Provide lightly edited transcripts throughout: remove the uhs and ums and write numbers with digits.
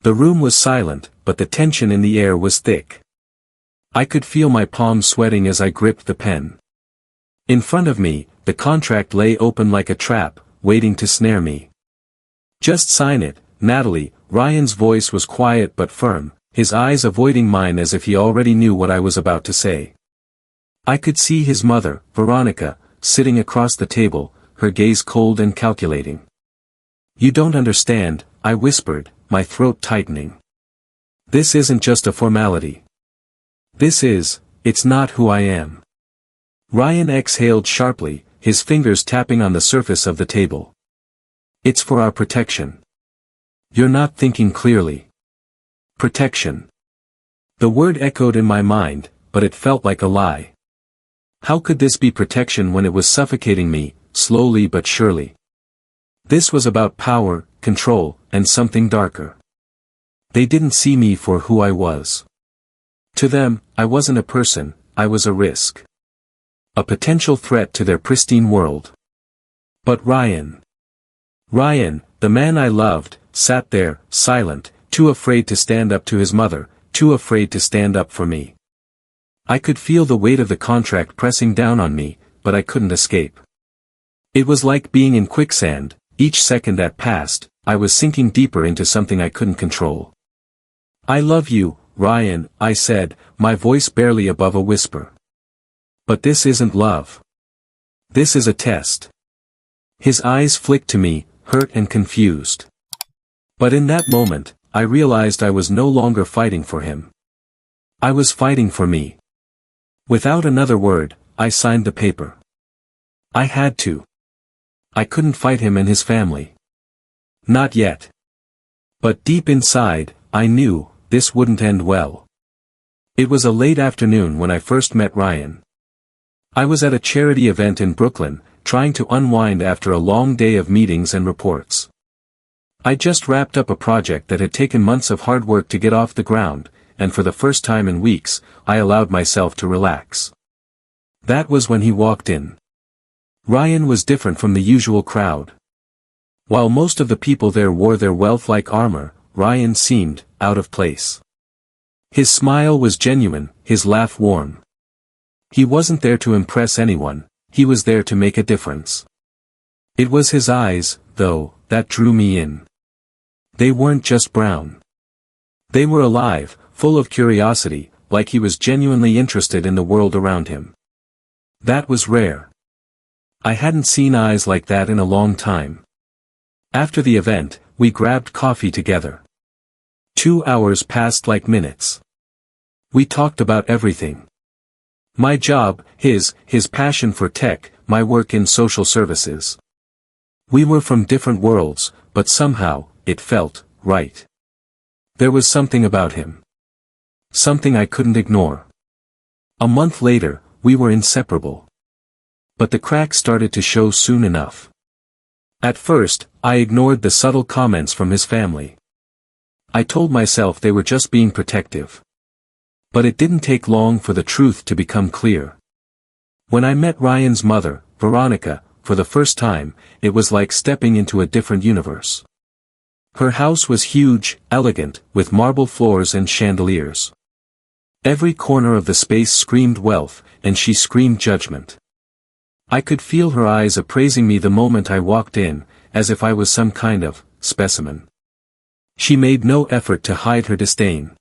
The room was silent, but the tension in the air was thick. I could feel my palms sweating as I gripped the pen. In front of me, the contract lay open like a trap, waiting to snare me. "Just sign it, Natalie." Ryan's voice was quiet but firm, his eyes avoiding mine as if he already knew what I was about to say. I could see his mother, Veronica, sitting across the table, her gaze cold and calculating. "You don't understand," I whispered, my throat tightening. "This isn't just a formality. It's not who I am." Ryan exhaled sharply, his fingers tapping on the surface of the table. "It's for our protection." "You're not thinking clearly." Protection. The word echoed in my mind, but it felt like a lie. How could this be protection when it was suffocating me, slowly but surely? This was about power, control, and something darker. They didn't see me for who I was. To them, I wasn't a person, I was a risk. A potential threat to their pristine world. But Ryan, the man I loved, sat there, silent, too afraid to stand up to his mother, too afraid to stand up for me. I could feel the weight of the contract pressing down on me, but I couldn't escape. It was like being in quicksand. Each second that passed, I was sinking deeper into something I couldn't control. "I love you, Ryan," I said, my voice barely above a whisper. "But this isn't love. This is a test." His eyes flicked to me, hurt and confused. But in that moment, I realized I was no longer fighting for him. I was fighting for me. Without another word, I signed the paper. I had to. I couldn't fight him and his family. Not yet. But deep inside, I knew, this wouldn't end well. It was a late afternoon when I first met Ryan. I was at a charity event in Brooklyn, trying to unwind after a long day of meetings and reports. I just wrapped up a project that had taken months of hard work to get off the ground, and for the first time in weeks, I allowed myself to relax. That was when he walked in. Ryan was different from the usual crowd. While most of the people there wore their wealth like armor, Ryan seemed out of place. His smile was genuine, his laugh warm. He wasn't there to impress anyone, he was there to make a difference. It was his eyes, though, that drew me in. They weren't just brown. They were alive, full of curiosity, like he was genuinely interested in the world around him. That was rare. I hadn't seen eyes like that in a long time. After the event, we grabbed coffee together. 2 hours passed like minutes. We talked about everything. My job, his passion for tech, my work in social services. We were from different worlds, but somehow, it felt right. There was something about him. Something I couldn't ignore. A month later, we were inseparable. But the cracks started to show soon enough. At first, I ignored the subtle comments from his family. I told myself they were just being protective. But it didn't take long for the truth to become clear. When I met Ryan's mother, Veronica, for the first time, it was like stepping into a different universe. Her house was huge, elegant, with marble floors and chandeliers. Every corner of the space screamed wealth, and she screamed judgment. I could feel her eyes appraising me the moment I walked in, as if I was some kind of specimen. She made no effort to hide her disdain.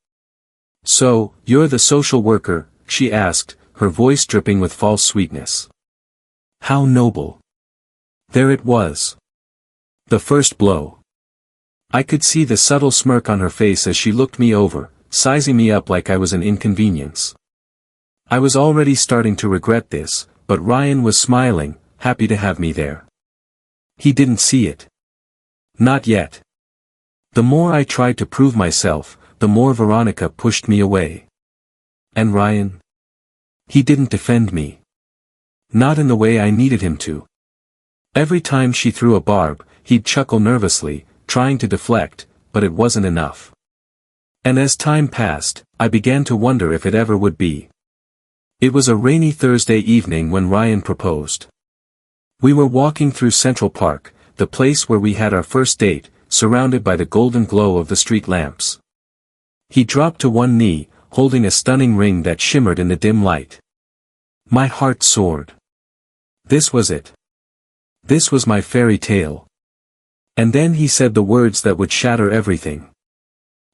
"So, you're the social worker?" she asked, her voice dripping with false sweetness. How noble. There it was. The first blow. I could see the subtle smirk on her face as she looked me over, sizing me up like I was an inconvenience. I was already starting to regret this, but Ryan was smiling, happy to have me there. He didn't see it. Not yet. The more I tried to prove myself, the more Veronica pushed me away. And Ryan? He didn't defend me. Not in the way I needed him to. Every time she threw a barb, he'd chuckle nervously, trying to deflect, but it wasn't enough. And as time passed, I began to wonder if it ever would be. It was a rainy Thursday evening when Ryan proposed. We were walking through Central Park, the place where we had our first date, surrounded by the golden glow of the street lamps. He dropped to one knee, holding a stunning ring that shimmered in the dim light. My heart soared. This was it. This was my fairy tale. And then he said the words that would shatter everything.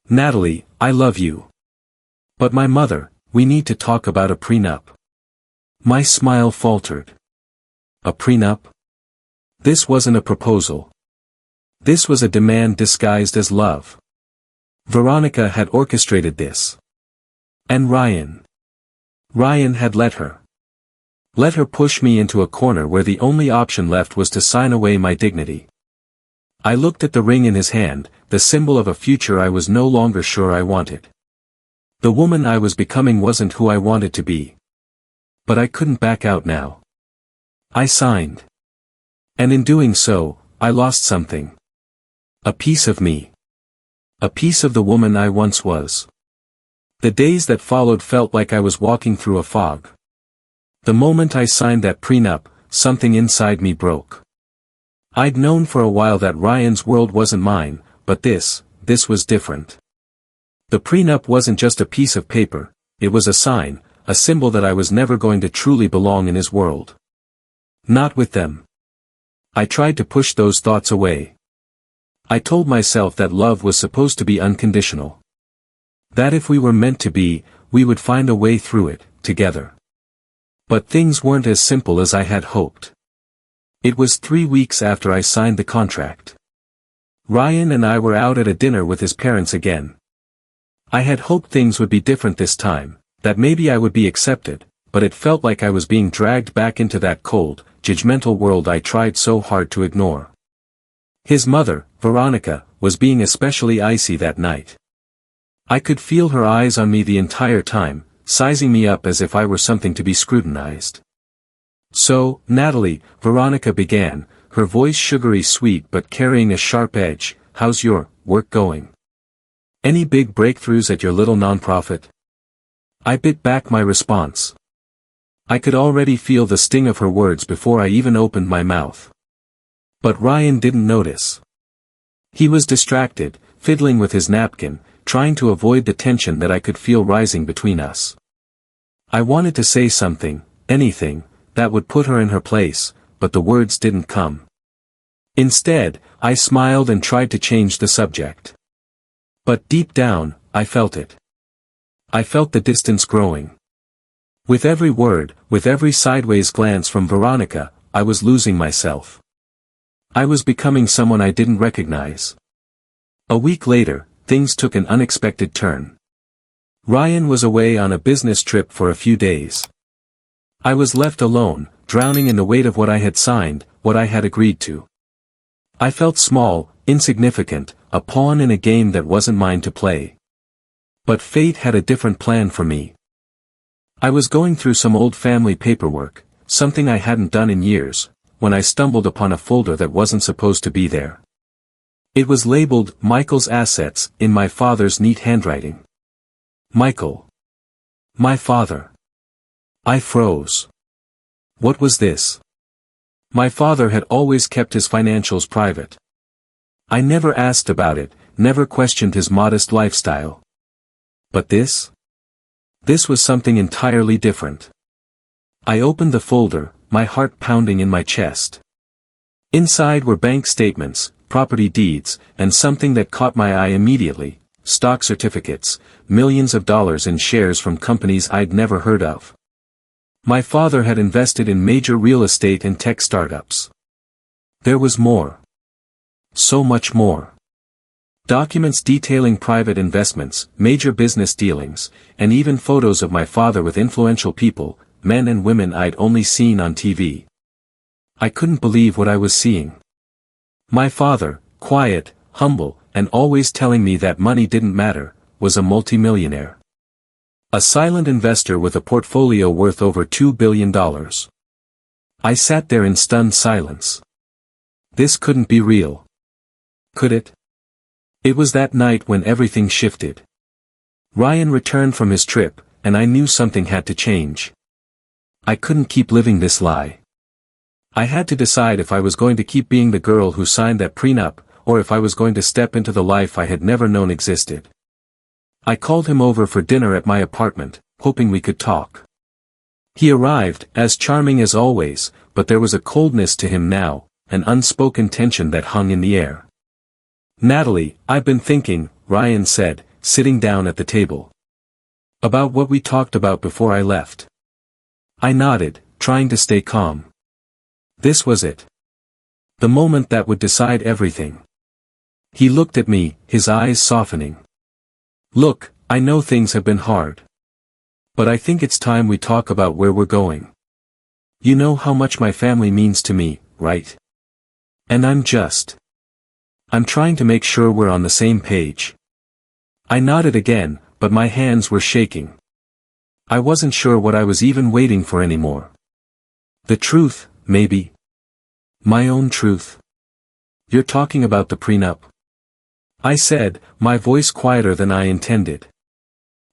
"Natalie, I love you. But my mother, we need to talk about a prenup." My smile faltered. A prenup? This wasn't a proposal. This was a demand disguised as love. Veronica had orchestrated this. And Ryan had let her. Let her push me into a corner where the only option left was to sign away my dignity. I looked at the ring in his hand, the symbol of a future I was no longer sure I wanted. The woman I was becoming wasn't who I wanted to be. But I couldn't back out now. I signed. And in doing so, I lost something. A piece of me. A piece of the woman I once was. The days that followed felt like I was walking through a fog. The moment I signed that prenup, something inside me broke. I'd known for a while that Ryan's world wasn't mine, but this was different. The prenup wasn't just a piece of paper, it was a sign, a symbol that I was never going to truly belong in his world. Not with them. I tried to push those thoughts away. I told myself that love was supposed to be unconditional. That if we were meant to be, we would find a way through it, together. But things weren't as simple as I had hoped. It was 3 weeks after I signed the contract. Ryan and I were out at a dinner with his parents again. I had hoped things would be different this time, that maybe I would be accepted, but it felt like I was being dragged back into that cold, judgmental world I tried so hard to ignore. His mother, Veronica, was being especially icy that night. I could feel her eyes on me the entire time, sizing me up as if I were something to be scrutinized. "So, Natalie," Veronica began, her voice sugary sweet but carrying a sharp edge, "how's your work going? Any big breakthroughs at your little nonprofit?" I bit back my response. I could already feel the sting of her words before I even opened my mouth. But Ryan didn't notice. He was distracted, fiddling with his napkin, trying to avoid the tension that I could feel rising between us. I wanted to say something, anything, that would put her in her place, but the words didn't come. Instead, I smiled and tried to change the subject. But deep down, I felt it. I felt the distance growing. With every word, with every sideways glance from Veronica, I was losing myself. I was becoming someone I didn't recognize. A week later, things took an unexpected turn. Ryan was away on a business trip for a few days. I was left alone, drowning in the weight of what I had signed, what I had agreed to. I felt small, insignificant, a pawn in a game that wasn't mine to play. But fate had a different plan for me. I was going through some old family paperwork, something I hadn't done in years, when I stumbled upon a folder that wasn't supposed to be there. It was labeled "Michael's Assets" in my father's neat handwriting. Michael. My father. I froze. What was this? My father had always kept his financials private. I never asked about it, never questioned his modest lifestyle. But this? This was something entirely different. I opened the folder, my heart pounding in my chest. Inside were bank statements, property deeds, and something that caught my eye immediately, stock certificates, millions of dollars in shares from companies I'd never heard of. My father had invested in major real estate and tech startups. There was more. So much more. Documents detailing private investments, major business dealings, and even photos of my father with influential people, men and women I'd only seen on TV. I couldn't believe what I was seeing. My father, quiet, humble, and always telling me that money didn't matter, was a multimillionaire. A silent investor with a portfolio worth over $2 billion. I sat there in stunned silence. This couldn't be real. Could it? It was that night when everything shifted. Ryan returned from his trip, and I knew something had to change. I couldn't keep living this lie. I had to decide if I was going to keep being the girl who signed that prenup, or if I was going to step into the life I had never known existed. I called him over for dinner at my apartment, hoping we could talk. He arrived, as charming as always, but there was a coldness to him now, an unspoken tension that hung in the air. "Natalie, I've been thinking," Ryan said, sitting down at the table. "About what we talked about before I left." I nodded, trying to stay calm. This was it. The moment that would decide everything. He looked at me, his eyes softening. "Look, I know things have been hard. But I think it's time we talk about where we're going. You know how much my family means to me, right? And I'm trying to make sure we're on the same page." I nodded again, but my hands were shaking. I wasn't sure what I was even waiting for anymore. The truth, maybe. My own truth. "You're talking about the prenup?" I said, my voice quieter than I intended.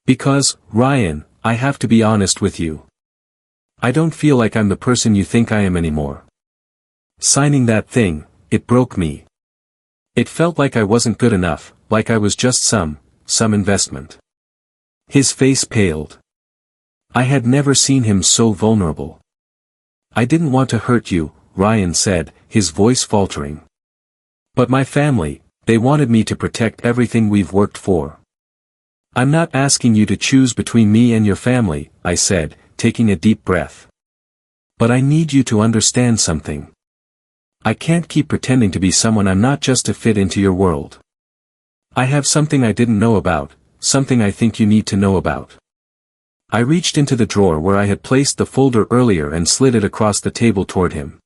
"Because, Ryan, I have to be honest with you. I don't feel like I'm the person you think I am anymore. Signing that thing, it broke me. It felt like I wasn't good enough, like I was just some investment." His face paled. I had never seen him so vulnerable. "I didn't want to hurt you," Ryan said, his voice faltering. "But my family, they wanted me to protect everything we've worked for." "I'm not asking you to choose between me and your family," I said, taking a deep breath. "But I need you to understand something. I can't keep pretending to be someone I'm not just to fit into your world. I have something I didn't know about, something I think you need to know about." I reached into the drawer where I had placed the folder earlier and slid it across the table toward him.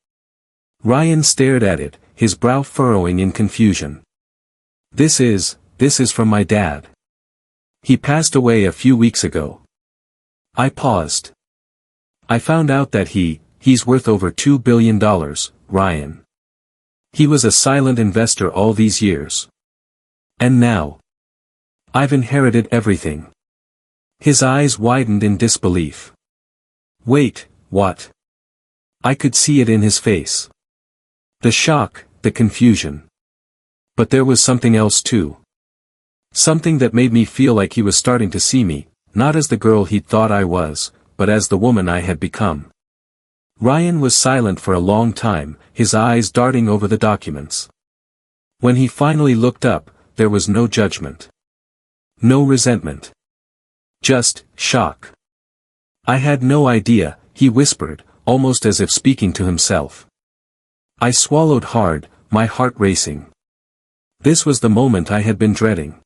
Ryan stared at it, his brow furrowing in confusion. This is from my dad. He passed away a few weeks ago." I paused. "I found out that he's worth over $2 billion, Ryan. He was a silent investor all these years. And now, I've inherited everything." His eyes widened in disbelief. "Wait, what?" I could see it in his face. The shock, the confusion. But there was something else too. Something that made me feel like he was starting to see me, not as the girl he'd thought I was, but as the woman I had become. Ryan was silent for a long time, his eyes darting over the documents. When he finally looked up, there was no judgment. No resentment. Just shock. "I had no idea," he whispered, almost as if speaking to himself. I swallowed hard, my heart racing. This was the moment I had been dreading.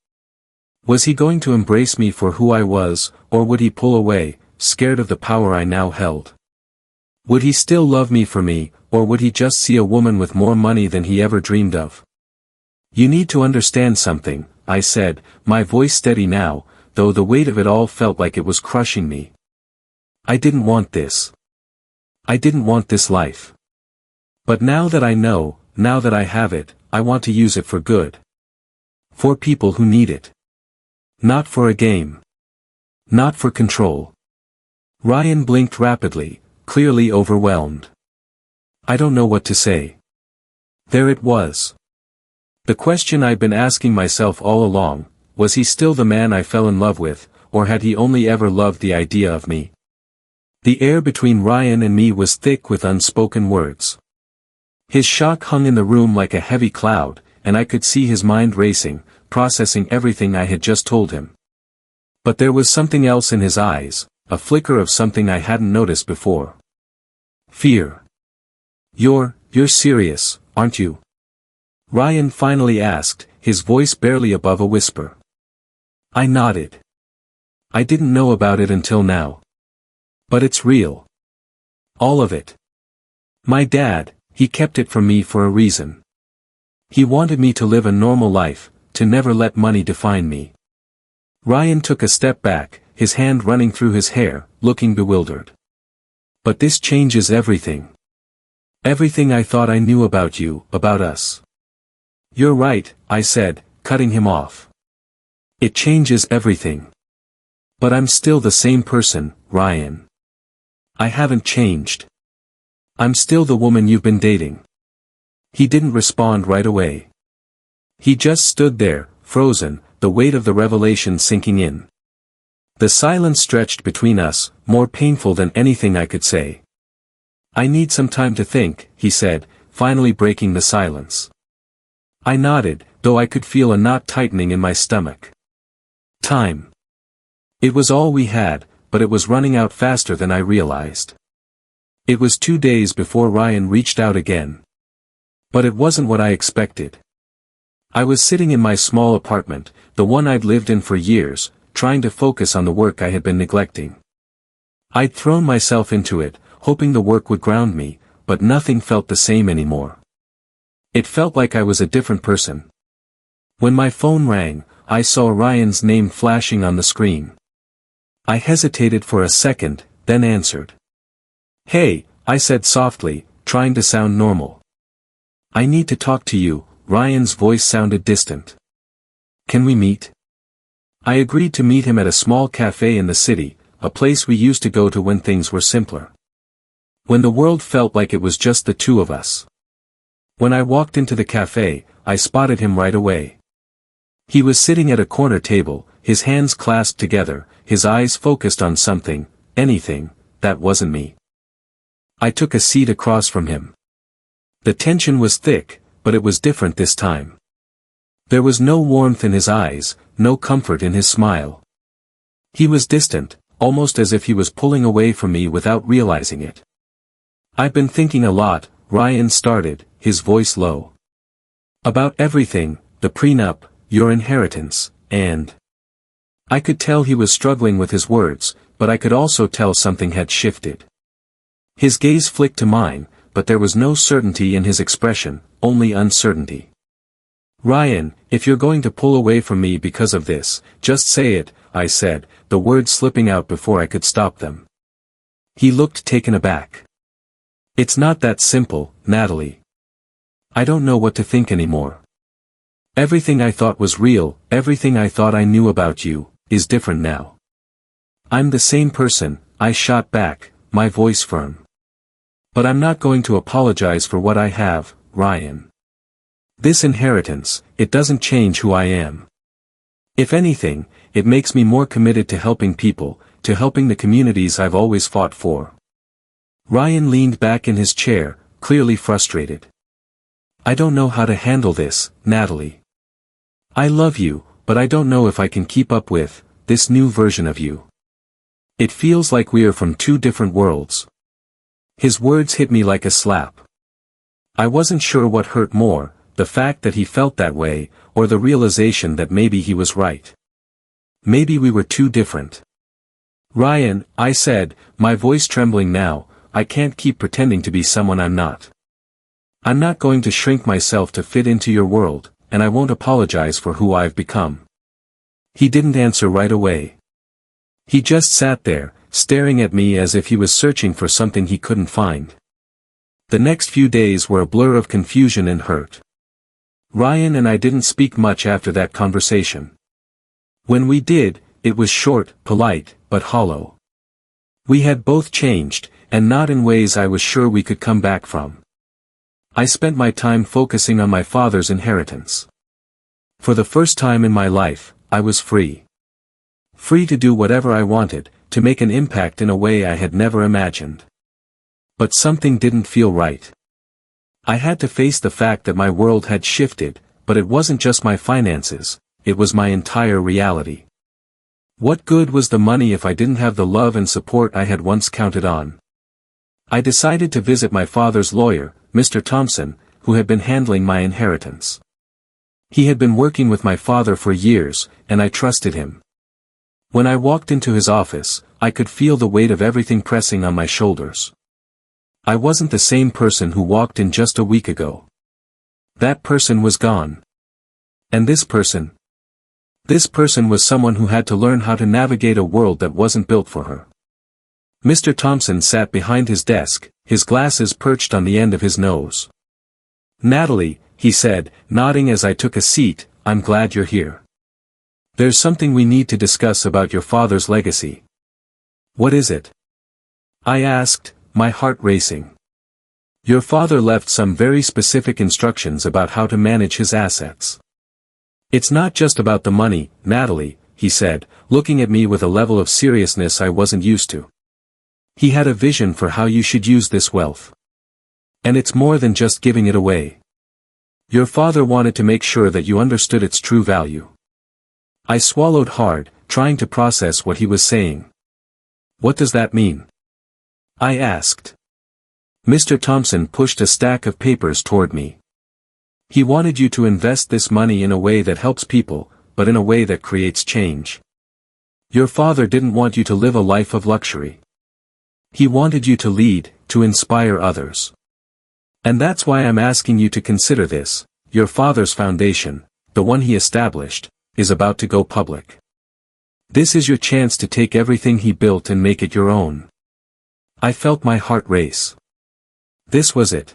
Was he going to embrace me for who I was, or would he pull away, scared of the power I now held? Would he still love me for me, or would he just see a woman with more money than he ever dreamed of? "You need to understand something," I said, my voice steady now, though the weight of it all felt like it was crushing me. "I didn't want this. I didn't want this life. But now that I know, now that I have it, I want to use it for good. For people who need it. Not for a game. Not for control." Ryan blinked rapidly, clearly overwhelmed. I don't know what to say. There it was. The question I'd been asking myself all along, was he still the man I fell in love with, or had he only ever loved the idea of me? The air between Ryan and me was thick with unspoken words. His shock hung in the room like a heavy cloud, and I could see his mind racing, processing everything I had just told him. But there was something else in his eyes, a flicker of something I hadn't noticed before. Fear. You're serious, aren't you?" Ryan finally asked, his voice barely above a whisper. I nodded. "I didn't know about it until now. But it's real. All of it. My dad, he kept it from me for a reason. He wanted me to live a normal life, to never let money define me." Ryan took a step back, his hand running through his hair, looking bewildered. "But this changes everything. Everything I thought I knew about you, about us." "You're right," I said, cutting him off. "It changes everything. But I'm still the same person, Ryan. I haven't changed. I'm still the woman you've been dating." He didn't respond right away. He just stood there, frozen, the weight of the revelation sinking in. The silence stretched between us, more painful than anything I could say. "I need some time to think," he said, finally breaking the silence. I nodded, though I could feel a knot tightening in my stomach. Time. It was all we had, but it was running out faster than I realized. It was 2 days before Ryan reached out again. But it wasn't what I expected. I was sitting in my small apartment, the one I'd lived in for years, trying to focus on the work I had been neglecting. I'd thrown myself into it, hoping the work would ground me, but nothing felt the same anymore. It felt like I was a different person. When my phone rang, I saw Ryan's name flashing on the screen. I hesitated for a second, then answered. "Hey," I said softly, trying to sound normal. "I need to talk to you." Ryan's voice sounded distant. "Can we meet?" I agreed to meet him at a small cafe in the city, a place we used to go to when things were simpler. When the world felt like it was just the two of us. When I walked into the cafe, I spotted him right away. He was sitting at a corner table, his hands clasped together, his eyes focused on something, anything, that wasn't me. I took a seat across from him. The tension was thick, but it was different this time. There was no warmth in his eyes, no comfort in his smile. He was distant, almost as if he was pulling away from me without realizing it. "I've been thinking a lot," Ryan started, his voice low. "About everything, the prenup, your inheritance, and..." I could tell he was struggling with his words, but I could also tell something had shifted. His gaze flicked to mine, but there was no certainty in his expression, only uncertainty. "Ryan, if you're going to pull away from me because of this, just say it," I said, the words slipping out before I could stop them. He looked taken aback. "It's not that simple, Natalie. I don't know what to think anymore. Everything I thought was real, everything I thought I knew about you, is different now." "I'm the same person," I shot back, my voice firm. "But I'm not going to apologize for what I have, Ryan. This inheritance, it doesn't change who I am. If anything, it makes me more committed to helping people, to helping the communities I've always fought for." Ryan leaned back in his chair, clearly frustrated. "I don't know how to handle this, Natalie. I love you, but I don't know if I can keep up with this new version of you. It feels like we are from two different worlds." His words hit me like a slap. I wasn't sure what hurt more, the fact that he felt that way, or the realization that maybe he was right. Maybe we were too different. "Ryan," I said, my voice trembling now, "I can't keep pretending to be someone I'm not. I'm not going to shrink myself to fit into your world, and I won't apologize for who I've become." He didn't answer right away. He just sat there, staring at me as if he was searching for something he couldn't find. The next few days were a blur of confusion and hurt. Ryan and I didn't speak much after that conversation. When we did, it was short, polite, but hollow. We had both changed, and not in ways I was sure we could come back from. I spent my time focusing on my father's inheritance. For the first time in my life, I was free. Free to do whatever I wanted, to make an impact in a way I had never imagined. But something didn't feel right. I had to face the fact that my world had shifted, but it wasn't just my finances, it was my entire reality. What good was the money if I didn't have the love and support I had once counted on? I decided to visit my father's lawyer, Mr. Thompson, who had been handling my inheritance. He had been working with my father for years, and I trusted him. When I walked into his office, I could feel the weight of everything pressing on my shoulders. I wasn't the same person who walked in just a week ago. That person was gone. And this person? This person was someone who had to learn how to navigate a world that wasn't built for her. Mr. Thompson sat behind his desk, his glasses perched on the end of his nose. "Natalie," he said, nodding as I took a seat, "I'm glad you're here. There's something we need to discuss about your father's legacy." "What is it?" I asked, my heart racing. "Your father left some very specific instructions about how to manage his assets. It's not just about the money, Natalie, he said, looking at me with a level of seriousness I wasn't used to. He had a vision for how you should use this wealth. And it's more than just giving it away. Your father wanted to make sure that you understood its true value. I swallowed hard, trying to process what he was saying. What does that mean? I asked. Mr. Thompson pushed a stack of papers toward me. He wanted you to invest this money in a way that helps people, but in a way that creates change. Your father didn't want you to live a life of luxury. He wanted you to lead, to inspire others. And that's why I'm asking you to consider this. Your father's foundation, the one he established, is about to go public. This is your chance to take everything he built and make it your own. I felt my heart race. This was it.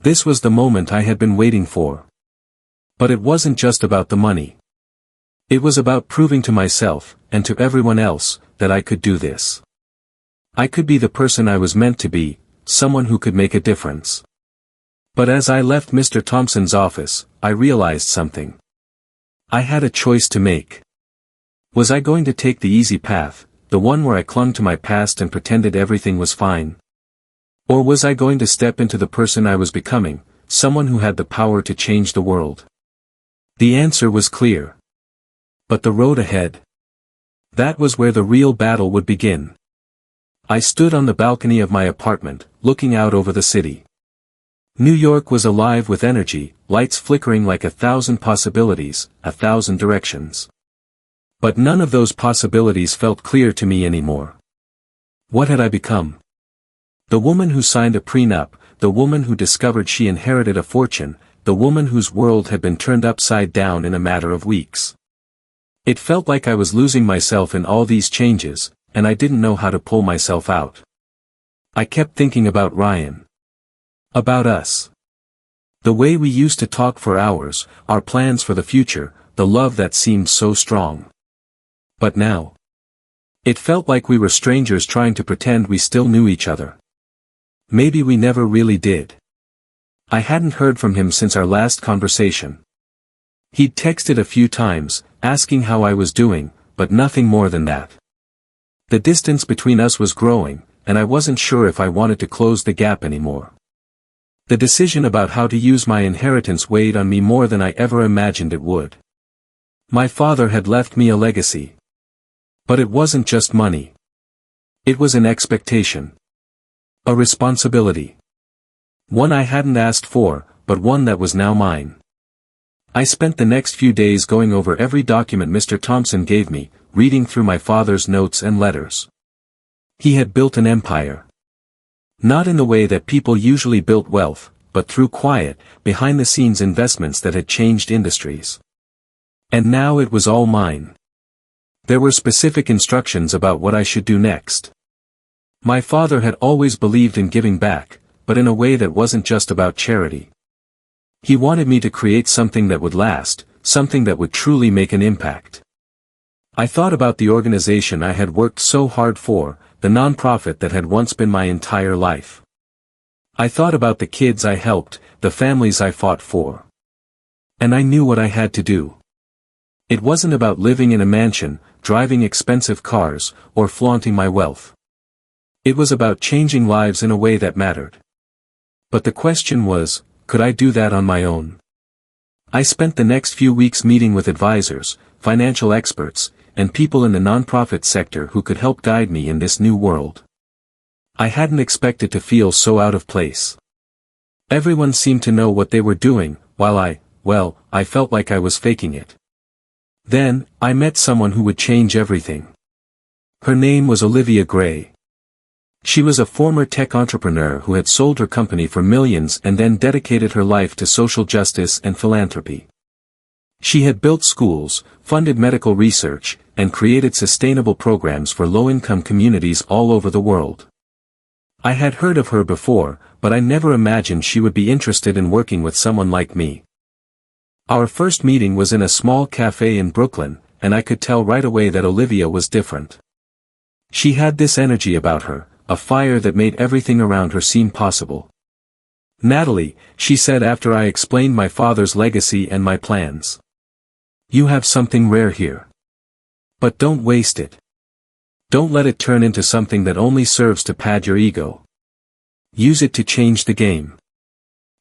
This was the moment I had been waiting for. But it wasn't just about the money. It was about proving to myself, and to everyone else, that I could do this. I could be the person I was meant to be, someone who could make a difference. But as I left Mr. Thompson's office, I realized something. I had a choice to make. Was I going to take the easy path, the one where I clung to my past and pretended everything was fine? Or was I going to step into the person I was becoming, someone who had the power to change the world? The answer was clear. But the road ahead? That was where the real battle would begin. I stood on the balcony of my apartment, looking out over the city. New York was alive with energy, lights flickering like 1,000 possibilities, 1,000 directions. But none of those possibilities felt clear to me anymore. What had I become? The woman who signed a prenup, the woman who discovered she inherited a fortune, the woman whose world had been turned upside down in a matter of weeks. It felt like I was losing myself in all these changes, and I didn't know how to pull myself out. I kept thinking about Ryan. About us. The way we used to talk for hours, our plans for the future, the love that seemed so strong. But now. It felt like we were strangers trying to pretend we still knew each other. Maybe we never really did. I hadn't heard from him since our last conversation. He'd texted a few times, asking how I was doing, but nothing more than that. The distance between us was growing, and I wasn't sure if I wanted to close the gap anymore. The decision about how to use my inheritance weighed on me more than I ever imagined it would. My father had left me a legacy. But it wasn't just money. It was an expectation. A responsibility. One I hadn't asked for, but one that was now mine. I spent the next few days going over every document Mr. Thompson gave me, reading through my father's notes and letters. He had built an empire. Not in the way that people usually built wealth, but through quiet, behind-the-scenes investments that had changed industries. And now it was all mine. There were specific instructions about what I should do next. My father had always believed in giving back, but in a way that wasn't just about charity. He wanted me to create something that would last, something that would truly make an impact. I thought about the organization I had worked so hard for, the nonprofit that had once been my entire life. I thought about the kids I helped, the families I fought for. And I knew what I had to do. It wasn't about living in a mansion, driving expensive cars, or flaunting my wealth. It was about changing lives in a way that mattered. But the question was, could I do that on my own? I spent the next few weeks meeting with advisors, financial experts, and people in the nonprofit sector who could help guide me in this new world. I hadn't expected to feel so out of place. Everyone seemed to know what they were doing, while I felt like I was faking it. Then, I met someone who would change everything. Her name was Olivia Gray. She was a former tech entrepreneur who had sold her company for millions and then dedicated her life to social justice and philanthropy. She had built schools, funded medical research, and created sustainable programs for low-income communities all over the world. I had heard of her before, but I never imagined she would be interested in working with someone like me. Our first meeting was in a small cafe in Brooklyn, and I could tell right away that Olivia was different. She had this energy about her, a fire that made everything around her seem possible. "Natalie," she said after I explained my father's legacy and my plans. You have something rare here. But don't waste it. Don't let it turn into something that only serves to pad your ego. Use it to change the game.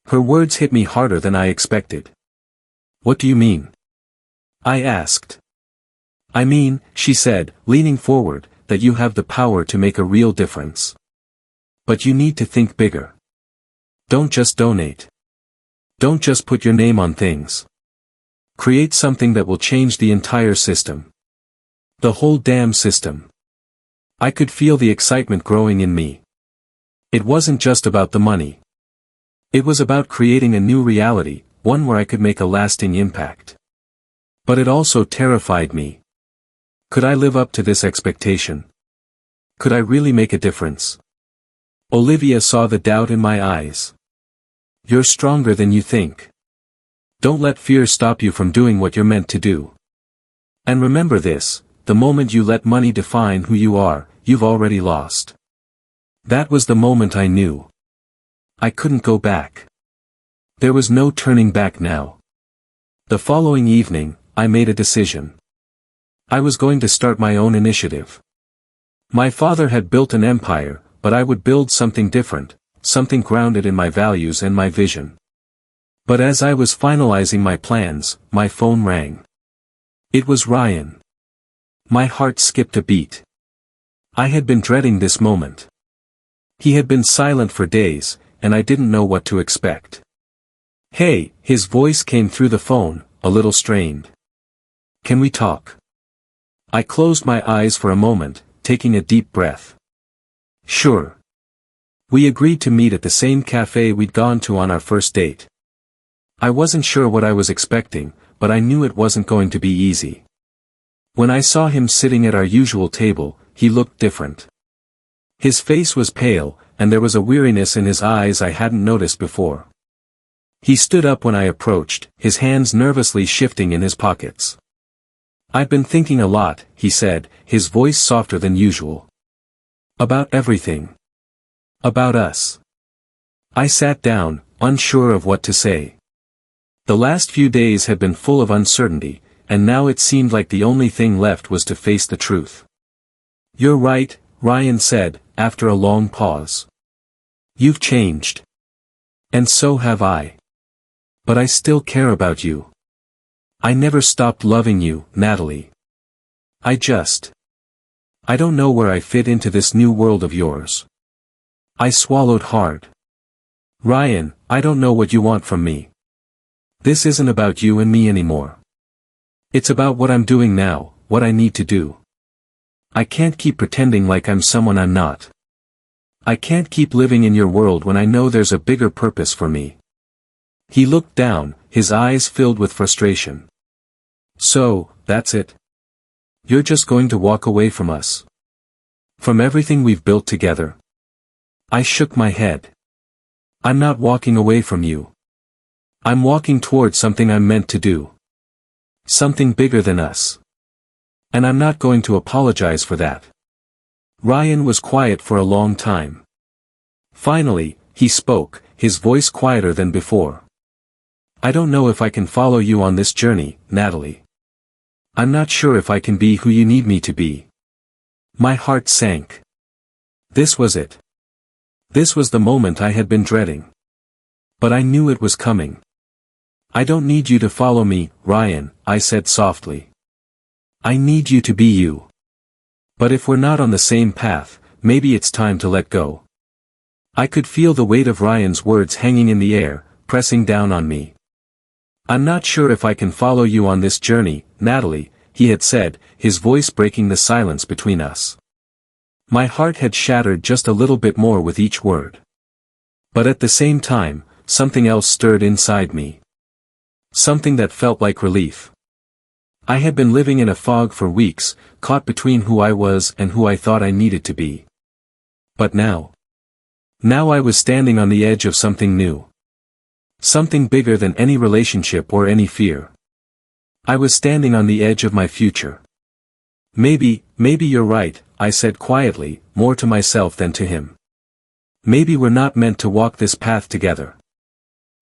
Her words hit me harder than I expected. What do you mean? I asked. I mean, she said, leaning forward, that you have the power to make a real difference. But you need to think bigger. Don't just donate. Don't just put your name on things. Create something that will change the entire system. The whole damn system. I could feel the excitement growing in me. It wasn't just about the money. It was about creating a new reality, one where I could make a lasting impact. But it also terrified me. Could I live up to this expectation? Could I really make a difference? Olivia saw the doubt in my eyes. You're stronger than you think. Don't let fear stop you from doing what you're meant to do. And remember this, the moment you let money define who you are, you've already lost. That was the moment I knew. I couldn't go back. There was no turning back now. The following evening, I made a decision. I was going to start my own initiative. My father had built an empire, but I would build something different, something grounded in my values and my vision. But as I was finalizing my plans, my phone rang. It was Ryan. My heart skipped a beat. I had been dreading this moment. He had been silent for days, and I didn't know what to expect. Hey, his voice came through the phone, a little strained. Can we talk? I closed my eyes for a moment, taking a deep breath. Sure. We agreed to meet at the same cafe we'd gone to on our first date. I wasn't sure what I was expecting, but I knew it wasn't going to be easy. When I saw him sitting at our usual table, he looked different. His face was pale, and there was a weariness in his eyes I hadn't noticed before. He stood up when I approached, his hands nervously shifting in his pockets. I've been thinking a lot, he said, his voice softer than usual. About everything. About us. I sat down, unsure of what to say. The last few days had been full of uncertainty, and now it seemed like the only thing left was to face the truth. You're right, Ryan said, after a long pause. You've changed. And so have I. But I still care about you. I never stopped loving you, Natalie. I don't know where I fit into this new world of yours. I swallowed hard. Ryan, I don't know what you want from me. This isn't about you and me anymore. It's about what I'm doing now, what I need to do. I can't keep pretending like I'm someone I'm not. I can't keep living in your world when I know there's a bigger purpose for me. He looked down, his eyes filled with frustration. So, that's it? You're just going to walk away from us? From everything we've built together? I shook my head. I'm not walking away from you. I'm walking toward something I'm meant to do. Something bigger than us. And I'm not going to apologize for that. Ryan was quiet for a long time. Finally, he spoke, his voice quieter than before. I don't know if I can follow you on this journey, Natalie. I'm not sure if I can be who you need me to be. My heart sank. This was it. This was the moment I had been dreading. But I knew it was coming. I don't need you to follow me, Ryan, I said softly. I need you to be you. But if we're not on the same path, maybe it's time to let go. I could feel the weight of Ryan's words hanging in the air, pressing down on me. I'm not sure if I can follow you on this journey, Natalie, he had said, his voice breaking the silence between us. My heart had shattered just a little bit more with each word. But at the same time, something else stirred inside me. Something that felt like relief. I had been living in a fog for weeks, caught between who I was and who I thought I needed to be. But now I was standing on the edge of something new. Something bigger than any relationship or any fear. I was standing on the edge of my future. Maybe you're right, I said quietly, more to myself than to him. Maybe we're not meant to walk this path together.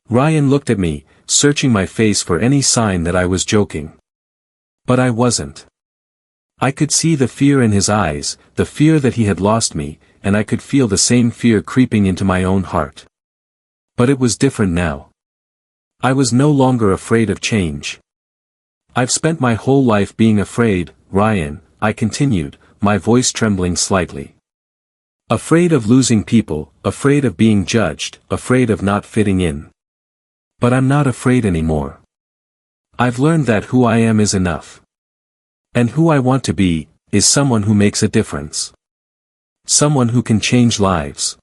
Ryan looked at me, searching my face for any sign that I was joking. But I wasn't. I could see the fear in his eyes, the fear that he had lost me, and I could feel the same fear creeping into my own heart. But it was different now. I was no longer afraid of change. I've spent my whole life being afraid, Ryan, I continued, my voice trembling slightly. Afraid of losing people, afraid of being judged, afraid of not fitting in. But I'm not afraid anymore. I've learned that who I am is enough. And who I want to be, is someone who makes a difference. Someone who can change lives.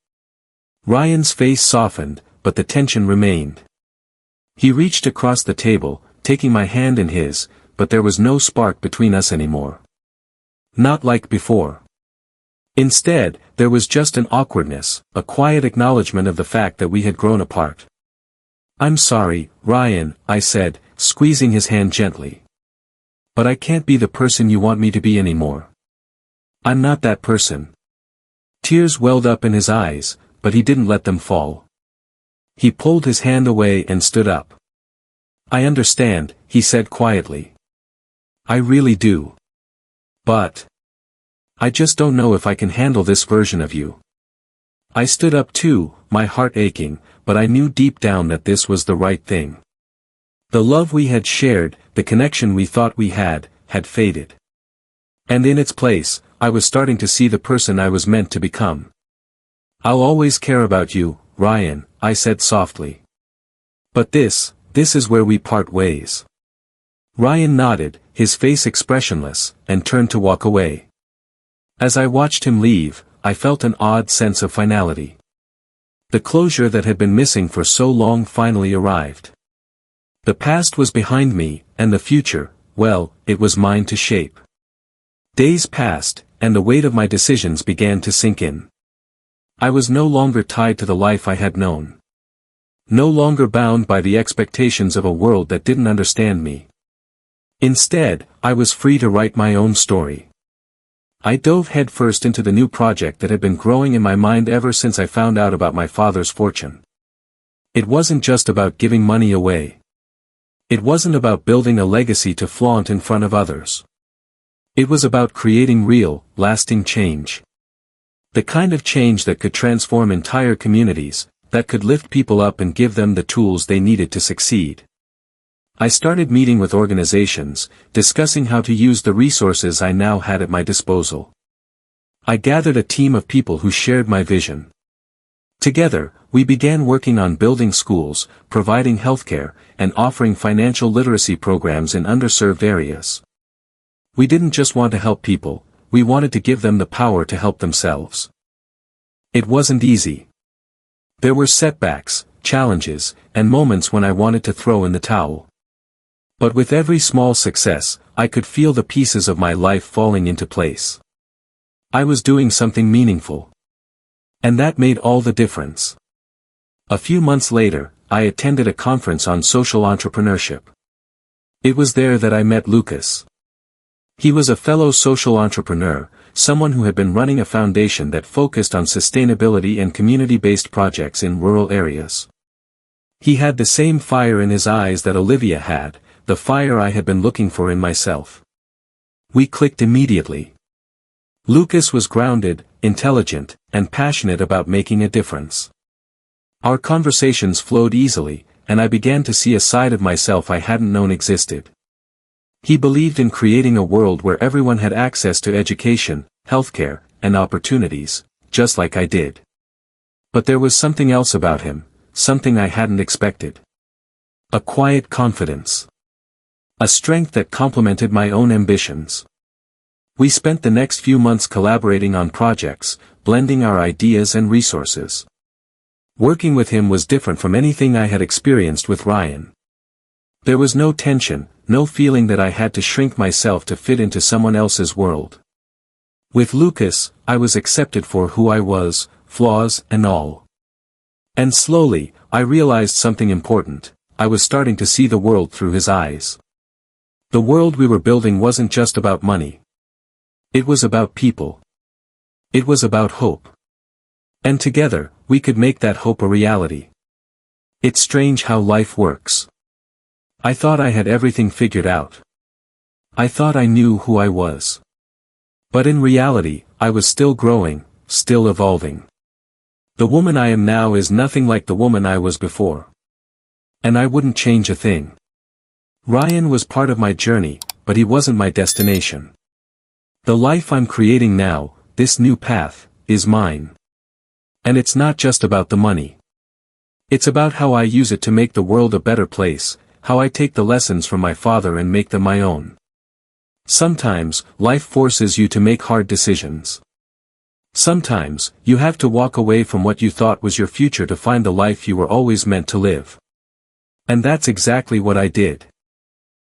Ryan's face softened, but the tension remained. He reached across the table, taking my hand in his, but there was no spark between us anymore. Not like before. Instead, there was just an awkwardness, a quiet acknowledgement of the fact that we had grown apart. I'm sorry, Ryan, I said, squeezing his hand gently. But I can't be the person you want me to be anymore. I'm not that person. Tears welled up in his eyes, but he didn't let them fall. He pulled his hand away and stood up. I understand, he said quietly. I really do. But I just don't know if I can handle this version of you. I stood up too, my heart aching, but I knew deep down that this was the right thing. The love we had shared, the connection we thought we had faded. And in its place, I was starting to see the person I was meant to become. I'll always care about you, Ryan, I said softly. But this is where we part ways. Ryan nodded, his face expressionless, and turned to walk away. As I watched him leave, I felt an odd sense of finality. The closure that had been missing for so long finally arrived. The past was behind me, and the future, well, it was mine to shape. Days passed, and the weight of my decisions began to sink in. I was no longer tied to the life I had known. No longer bound by the expectations of a world that didn't understand me. Instead, I was free to write my own story. I dove headfirst into the new project that had been growing in my mind ever since I found out about my father's fortune. It wasn't just about giving money away. It wasn't about building a legacy to flaunt in front of others. It was about creating real, lasting change. The kind of change that could transform entire communities, that could lift people up and give them the tools they needed to succeed. I started meeting with organizations, discussing how to use the resources I now had at my disposal. I gathered a team of people who shared my vision. Together, we began working on building schools, providing healthcare, and offering financial literacy programs in underserved areas. We didn't just want to help people, we wanted to give them the power to help themselves. It wasn't easy. There were setbacks, challenges, and moments when I wanted to throw in the towel. But with every small success, I could feel the pieces of my life falling into place. I was doing something meaningful. And that made all the difference. A few months later, I attended a conference on social entrepreneurship. It was there that I met Lucas. He was a fellow social entrepreneur, someone who had been running a foundation that focused on sustainability and community-based projects in rural areas. He had the same fire in his eyes that Olivia had, the fire I had been looking for in myself. We clicked immediately. Lucas was grounded, intelligent, and passionate about making a difference. Our conversations flowed easily, and I began to see a side of myself I hadn't known existed. He believed in creating a world where everyone had access to education, healthcare, and opportunities, just like I did. But there was something else about him, something I hadn't expected. A quiet confidence. A strength that complemented my own ambitions. We spent the next few months collaborating on projects, blending our ideas and resources. Working with him was different from anything I had experienced with Ryan. There was no tension, no feeling that I had to shrink myself to fit into someone else's world. With Lucas, I was accepted for who I was, flaws and all. And slowly, I realized something important. I was starting to see the world through his eyes. The world we were building wasn't just about money. It was about people. It was about hope. And together, we could make that hope a reality. It's strange how life works. I thought I had everything figured out. I thought I knew who I was. But in reality, I was still growing, still evolving. The woman I am now is nothing like the woman I was before. And I wouldn't change a thing. Ryan was part of my journey, but he wasn't my destination. The life I'm creating now, this new path, is mine. And it's not just about the money. It's about how I use it to make the world a better place, how I take the lessons from my father and make them my own. Sometimes, life forces you to make hard decisions. Sometimes, you have to walk away from what you thought was your future to find the life you were always meant to live. And that's exactly what I did.